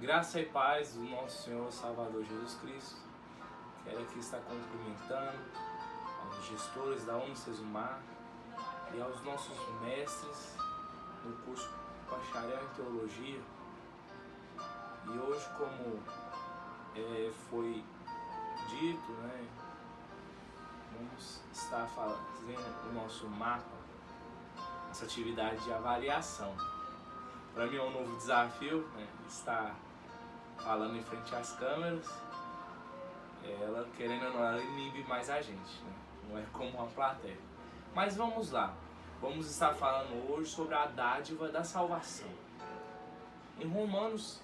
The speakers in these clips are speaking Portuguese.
Graça e paz do nosso Senhor Salvador Jesus Cristo. Quero aqui estar cumprimentando aos gestores da Unicesumar e aos nossos mestres no curso Bacharel em Teologia. E hoje, como foi dito, vamos estar fazendo o nosso mapa, essa atividade de avaliação. Para mim é um novo desafio, estar falando em frente às câmeras. Ela, querendo ou não, ela inibe mais a gente, não é como uma plateia. Mas vamos lá, vamos estar falando hoje sobre a dádiva da salvação. Em Romanos,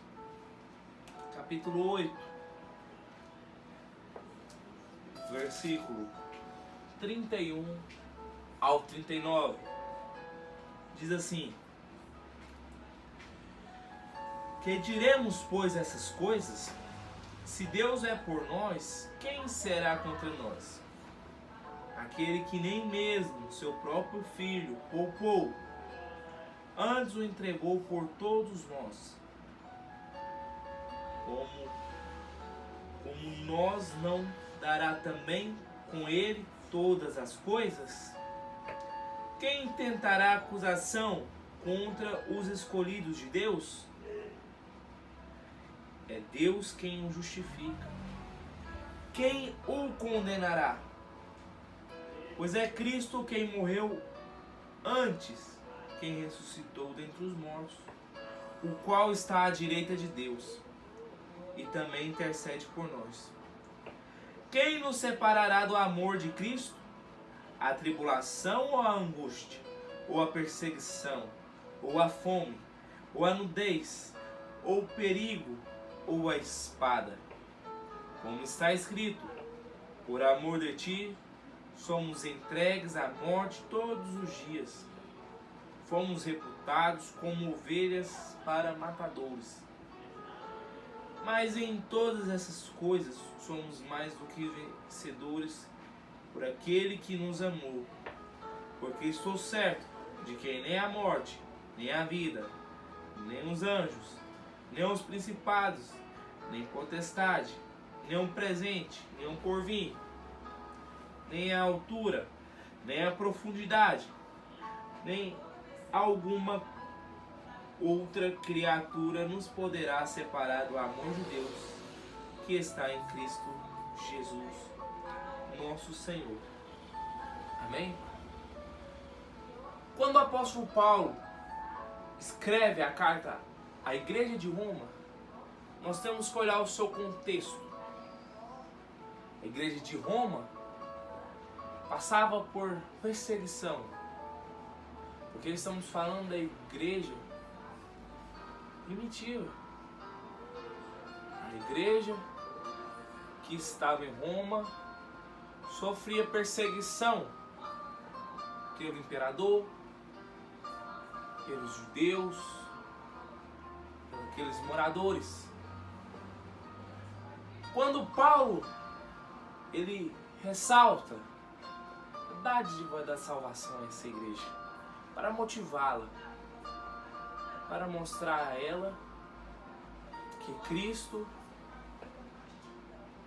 capítulo 8, versículo 31 ao 39, diz assim: que diremos, pois, essas coisas? Se Deus é por nós, quem será contra nós? Aquele que nem mesmo seu próprio Filho poupou, antes o entregou por todos nós. Como nós não dará também com ele todas as coisas? Quem tentará acusação contra os escolhidos de Deus? É Deus quem o justifica. Quem o condenará? Pois é Cristo quem morreu antes, quem ressuscitou dentre os mortos, o qual está à direita de Deus e também intercede por nós. Quem nos separará do amor de Cristo? A tribulação ou a angústia? Ou a perseguição? Ou a fome? Ou a nudez? Ou o perigo? Ou a espada? Como está escrito: por amor de ti somos entregues à morte todos os dias. Fomos reputados como ovelhas para matadores. Mas em todas essas coisas somos mais do que vencedores por aquele que nos amou. Porque estou certo de que nem a morte, nem a vida, nem os anjos, nem os principados, nem potestade, nem o presente, nem o porvir, nem a altura, nem a profundidade, nem alguma outra criatura nos poderá separar do amor de Deus que está em Cristo Jesus, nosso Senhor. Amém? Quando o apóstolo Paulo escreve a carta à igreja de Roma, nós temos que olhar o seu contexto. A igreja de Roma passava por perseguição, porque estamos falando da igreja primitiva. A igreja que estava em Roma sofria perseguição pelo imperador, pelos judeus, por aqueles moradores. Quando Paulo ele ressalta a dádiva da salvação a essa igreja, para motivá-la, para mostrar a ela que Cristo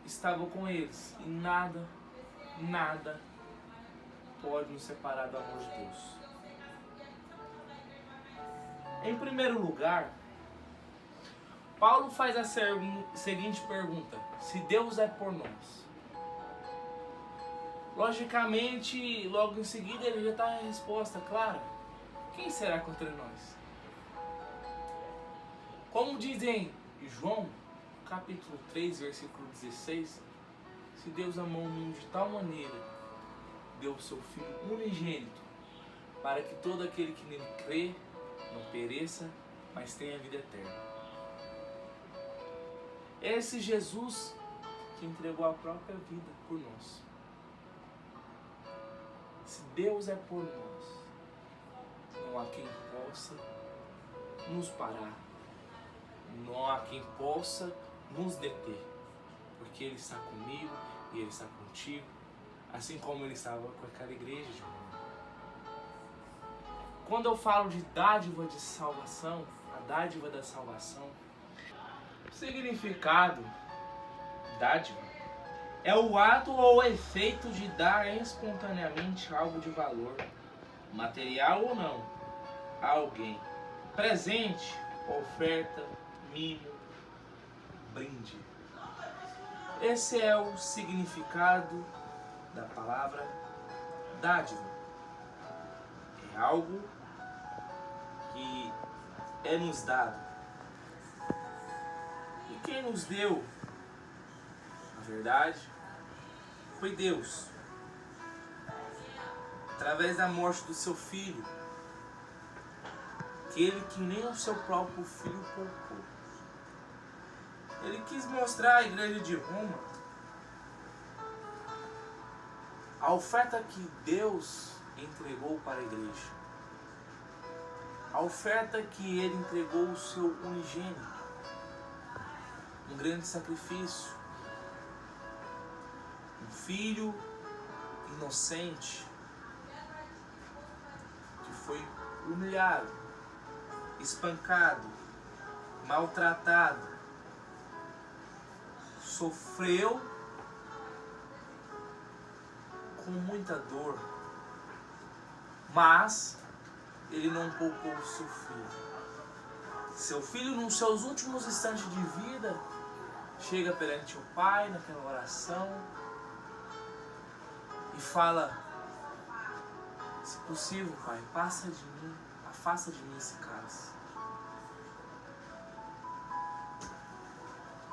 estava com eles e nada pode nos separar do amor de Deus. Em primeiro lugar, Paulo faz a seguinte pergunta: se Deus é por nós? Logicamente, logo em seguida ele já está a resposta clara: quem será contra nós? Como dizem em João, capítulo 3, versículo 16, se Deus amou o mundo de tal maneira, deu o seu Filho unigênito, para que todo aquele que nele crê não pereça, mas tenha vida eterna. Esse Jesus que entregou a própria vida por nós. Se Deus é por nós, não há quem possa nos parar, não há quem possa nos deter, porque Ele está comigo e Ele está contigo, assim como Ele estava com aquela igreja de Roma. Quando eu falo de dádiva de salvação, a dádiva da salvação, Significado, dádiva, é o ato ou o efeito de dar espontaneamente algo de valor, material ou não, a alguém. Presente, oferta, mimo, brinde. Esse é o significado da palavra dádiva. É algo que é nos dado. E quem nos deu, na verdade, foi Deus. Através da morte do seu filho, aquele que nem o seu próprio filho poupou. Ele quis mostrar à igreja de Roma a oferta que Deus entregou para a igreja. A oferta que ele entregou o seu unigênito. Um grande sacrifício. Um filho inocente que foi humilhado, espancado, maltratado, sofreu com muita dor, mas ele não poupou o seu filho. Seu filho, nos seus últimos instantes de vida, chega perante o Pai naquela oração e fala: se possível, Pai, passa de mim, afasta de mim esse cálice.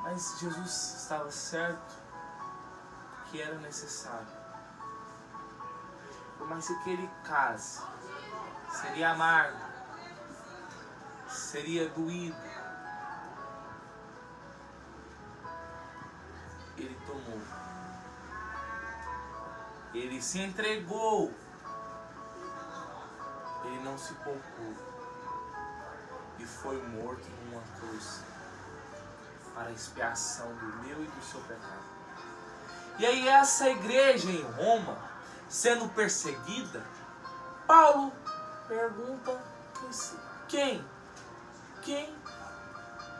Mas Jesus estava certo que era necessário. Por mais que aquele cálice seria amargo, seria doído, ele tomou. Ele se entregou. Ele não se poupou. E foi morto numa cruz para a expiação do meu e do seu pecado. E aí essa igreja em Roma, sendo perseguida, Paulo pergunta: quem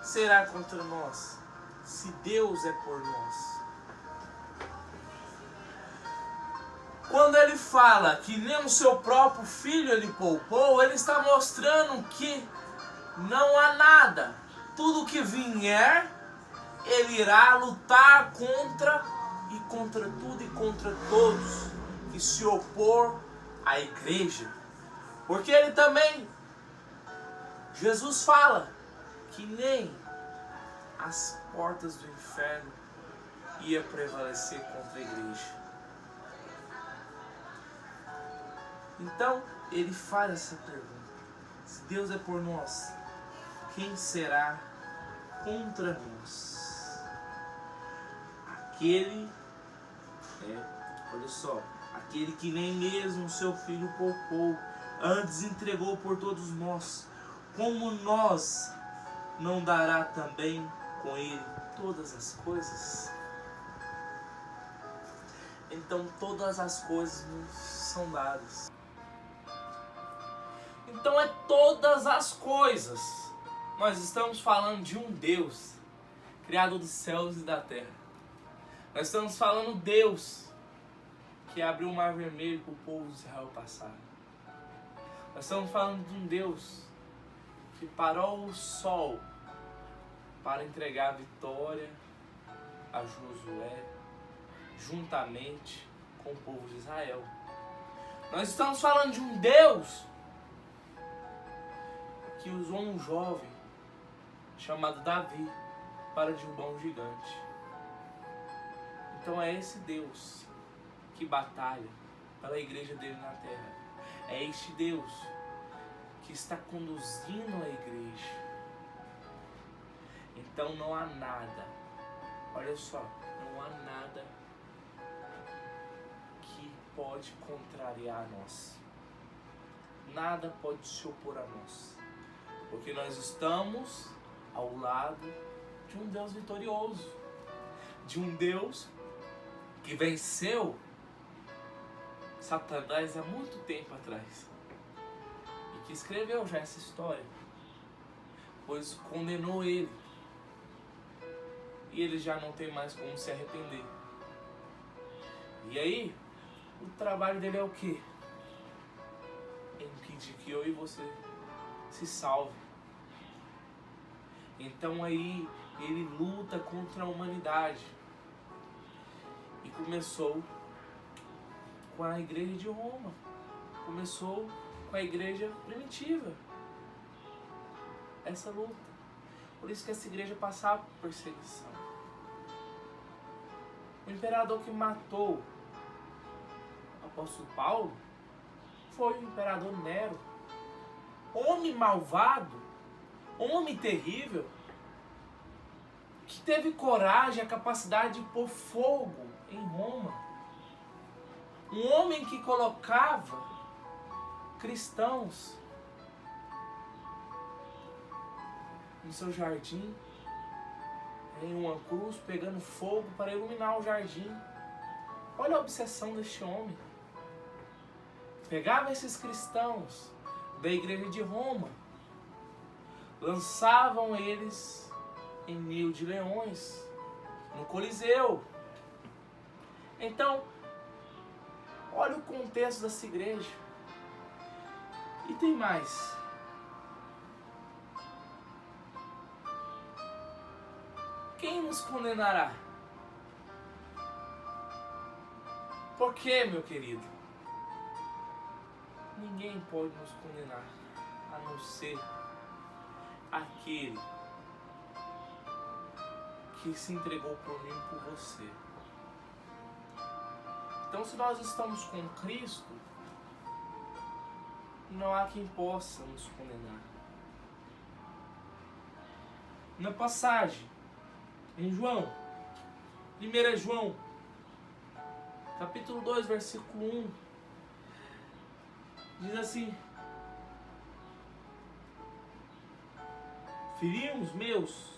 será contra nós, se Deus é por nós? Quando ele fala que nem o seu próprio filho ele poupou, ele está mostrando que não há nada. Tudo que vier, ele irá lutar contra tudo e contra todos que se opor à igreja. Porque ele também, Jesus fala que nem as portas do inferno ia prevalecer contra a igreja. Então, ele faz essa pergunta: se Deus é por nós, quem será contra nós? Aquele, olha só, aquele que nem mesmo o seu filho poupou, antes entregou por todos nós, como nós não dará também com ele todas as coisas? Então todas as coisas nos são dadas. Então é todas as coisas. Nós estamos falando de um Deus, Criador dos céus e da terra. Nós estamos falando Deus que abriu o mar vermelho para o povo de Israel passar. Nós estamos falando de um Deus que parou o sol para entregar a vitória a Josué, juntamente com o povo de Israel. Nós estamos falando de um Deus que usou um jovem chamado Davi para derrubar um gigante. Então é esse Deus que batalha pela igreja dele na terra. É este Deus que está conduzindo a igreja. Então não há nada, olha só, não há nada que pode contrariar nós. Nada pode se opor a nós. Porque nós estamos ao lado de um Deus vitorioso. De um Deus que venceu Satanás há muito tempo atrás. E que escreveu já essa história. Pois condenou ele e ele já não tem mais como se arrepender. E aí, o trabalho dele é o quê? Impedir que eu e você se salve. Então aí ele luta contra a humanidade. E começou com a igreja de Roma. Começou com a igreja primitiva. Essa luta. Por isso que essa igreja passava por perseguição. O imperador que matou o apóstolo Paulo foi o imperador Nero. Homem malvado, homem terrível, que teve coragem, a capacidade de pôr fogo em Roma. Um homem que colocava cristãos no seu jardim, em uma cruz, pegando fogo para iluminar o jardim. Olha a obsessão deste homem. Pegava esses cristãos da igreja de Roma, lançavam eles em ninho de leões, no Coliseu. Então, olha o contexto dessa igreja. E tem mais. Quem nos condenará? Por quê, meu querido? Ninguém pode nos condenar, a não ser aquele que se entregou por mim e por você. Então, se nós estamos com Cristo, não há quem possa nos condenar. Na passagem, em João, 1 João, capítulo 2, versículo 1, diz assim: Filhinhos meus,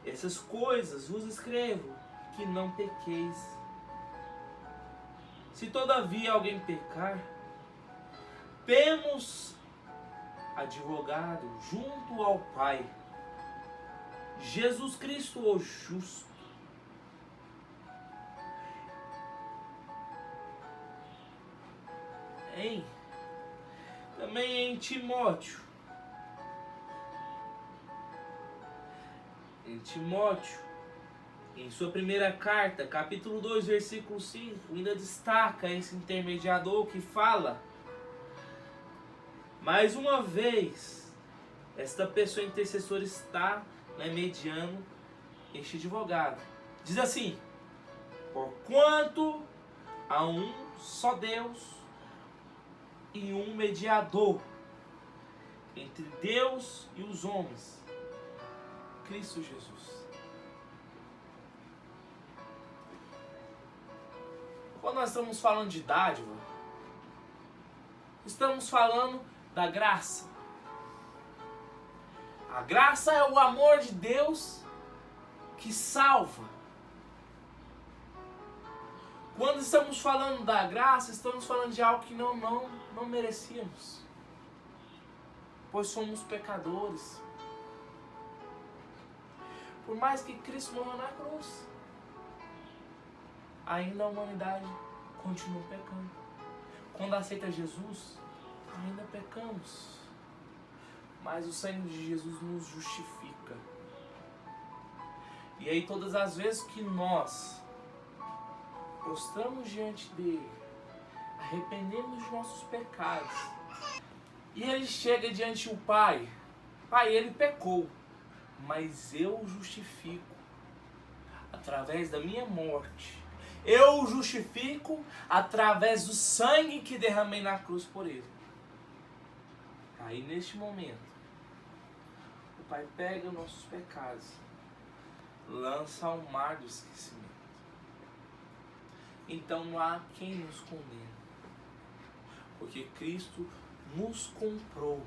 essas coisas vos escrevo, que não pequeis. Se todavia alguém pecar, temos advogado junto ao Pai, Jesus Cristo o justo. Também em Timóteo, em sua primeira carta, capítulo 2, versículo 5, ainda destaca esse intermediador que fala: mais uma vez, esta pessoa intercessora está mediando este advogado. Diz assim: porquanto há um só Deus e um mediador entre Deus e os homens, Cristo Jesus. Quando nós estamos falando de dádiva, estamos falando da graça. A graça é o amor de Deus que salva. Quando estamos falando da graça, estamos falando de algo que não merecíamos, pois somos pecadores. Por mais que Cristo morreu na cruz, ainda a humanidade continua pecando. Quando aceita Jesus, ainda pecamos. Mas o sangue de Jesus nos justifica. E aí todas as vezes que nós prostramos diante dele, arrependemos dos nossos pecados, e ele chega diante do Pai: Pai, ele pecou, mas eu o justifico através da minha morte. Eu o justifico através do sangue que derramei na cruz por ele. Aí neste momento, o Pai pega os nossos pecados, lança ao mar do esquecimento. Então não há quem nos condene, porque Cristo nos comprou.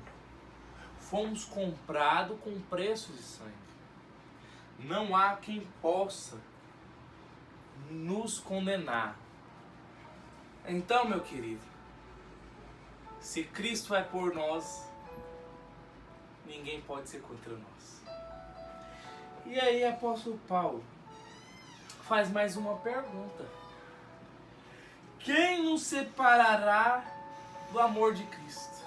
Fomos comprados com preço de sangue. Não há quem possa nos condenar. Então, meu querido, se Cristo é por nós, ninguém pode ser contra nós. E aí, apóstolo Paulo, faz mais uma pergunta: quem nos separará do amor de Cristo?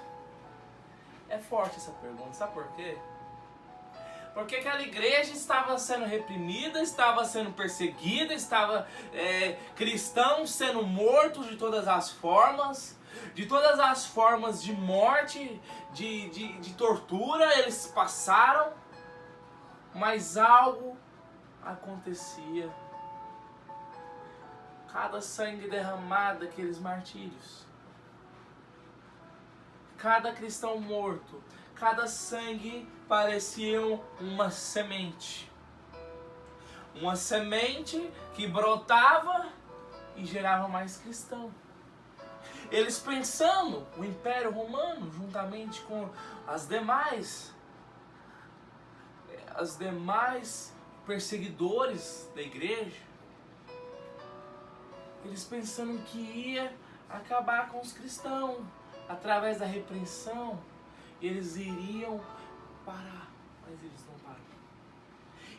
É forte essa pergunta, sabe por quê? Porque aquela igreja estava sendo reprimida, estava sendo perseguida, estava cristãos sendo mortos de todas as formas de morte, de tortura, eles passaram, mas algo acontecia. Cada sangue derramado daqueles martírios, cada cristão morto, cada sangue parecia uma semente. Uma semente que brotava e gerava mais cristão. Eles pensando, o Império Romano, juntamente com as demais perseguidores da igreja, eles pensando que ia acabar com os cristãos através da repreensão. Eles iriam parar, mas eles não pararam.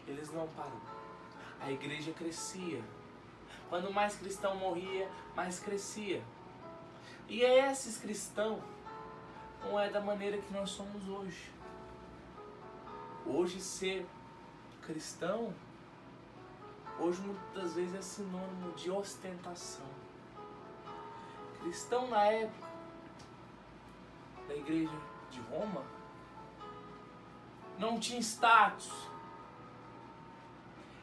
Eles não pararam. A igreja crescia. Quando mais cristão morria, mais crescia. E esses cristãos não é da maneira que nós somos hoje. Hoje ser cristão, hoje muitas vezes é sinônimo de ostentação. Cristão na época da igreja de Roma não tinha status.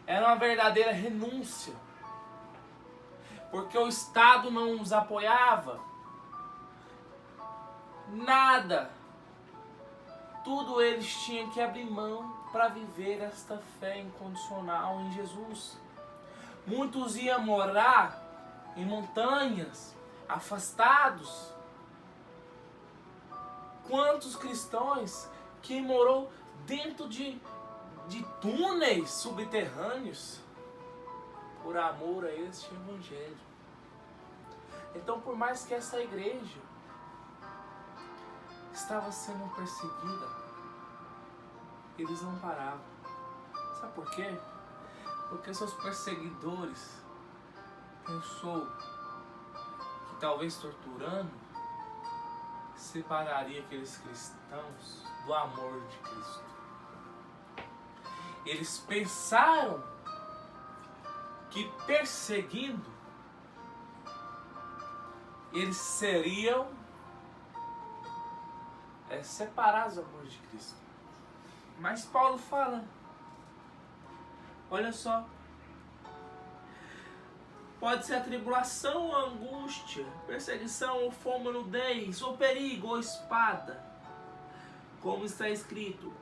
Era uma verdadeira renúncia. Porque o Estado não os apoiava. Nada. Tudo eles tinham que abrir mão para viver esta fé incondicional em Jesus. Muitos iam morar em montanhas, afastados. Quantos cristãos que morou dentro de túneis subterrâneos por amor a este evangelho. Então, por mais que essa igreja estava sendo perseguida, eles não paravam. Sabe por quê? Porque seus perseguidores pensou que talvez torturando separaria aqueles cristãos do amor de Cristo. Eles pensaram que perseguindo eles seriam separados do amor de Cristo. Mas Paulo fala, olha só, pode ser a tribulação ou a angústia, perseguição ou fome ou nudez, ou perigo ou espada, como está escrito: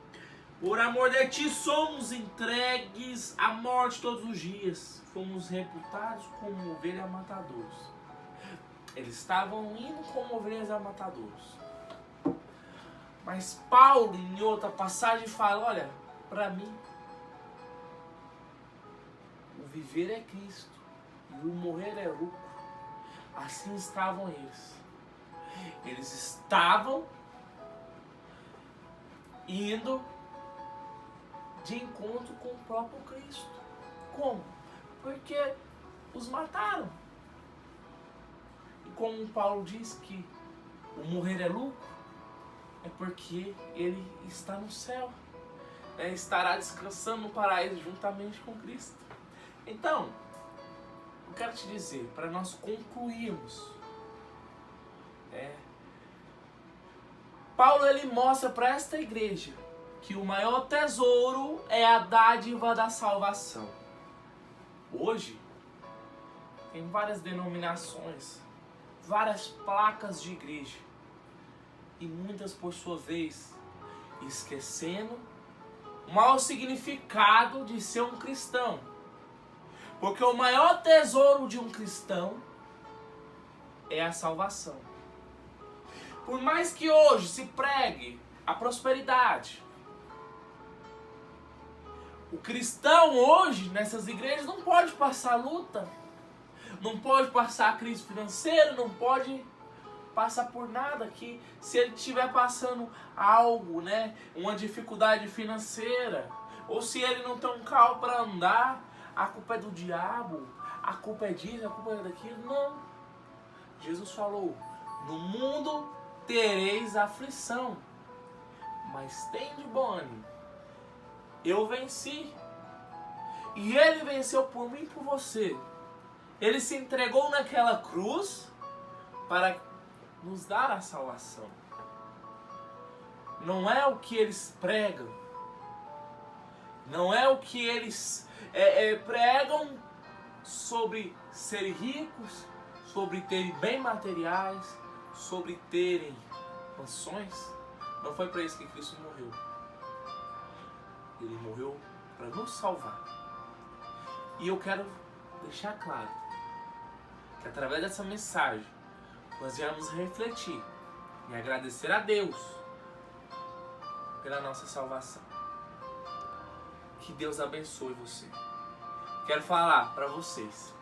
por amor de ti somos entregues à morte todos os dias, fomos reputados como ovelhas matadoras. Eles estavam indo como ovelhas a matadouros. Mas Paulo, em outra passagem, fala, olha, para mim, o viver é Cristo e o morrer é lucro. Assim estavam eles. Eles estavam indo de encontro com o próprio Cristo. Como? Porque os mataram. E como Paulo diz que o morrer é lucro, é porque ele está no céu, estará descansando no paraíso juntamente com Cristo. Então, eu quero te dizer, para nós concluirmos, Paulo ele mostra para esta igreja que o maior tesouro é a dádiva da salvação. Hoje, tem várias denominações, várias placas de igreja, e muitas, por sua vez, esquecendo o maior significado de ser um cristão. Porque o maior tesouro de um cristão é a salvação. Por mais que hoje se pregue a prosperidade, o cristão hoje, nessas igrejas, não pode passar luta, não pode passar crise financeira, não pode passar por nada. Que se ele estiver passando algo, uma dificuldade financeira, ou se ele não tem um carro para andar, a culpa é do diabo, a culpa é disso, a culpa é daquilo. Não. Jesus falou, no mundo tereis aflição, mas tem de bom ânimo. Eu venci. E Ele venceu por mim e por você. Ele se entregou naquela cruz para nos dar a salvação. Não é o que eles pregam. Não é o que eles pregam sobre serem ricos, sobre terem bem materiais, sobre terem mansões. Não foi para isso que Cristo morreu. Ele morreu para nos salvar. E eu quero deixar claro que através dessa mensagem nós viemos refletir e agradecer a Deus pela nossa salvação. Que Deus abençoe você. Quero falar para vocês,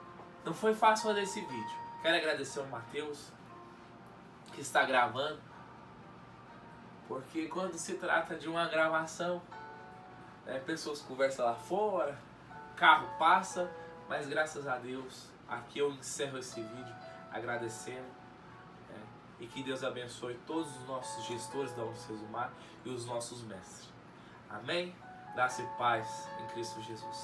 não foi fácil fazer esse vídeo. Quero agradecer ao Mateus que está gravando, porque quando se trata de uma gravação, pessoas conversam lá fora, carro passa, mas graças a Deus, aqui eu encerro esse vídeo agradecendo, e que Deus abençoe todos os nossos gestores da UniCesumar e os nossos mestres. Amém? Graça e paz em Cristo Jesus.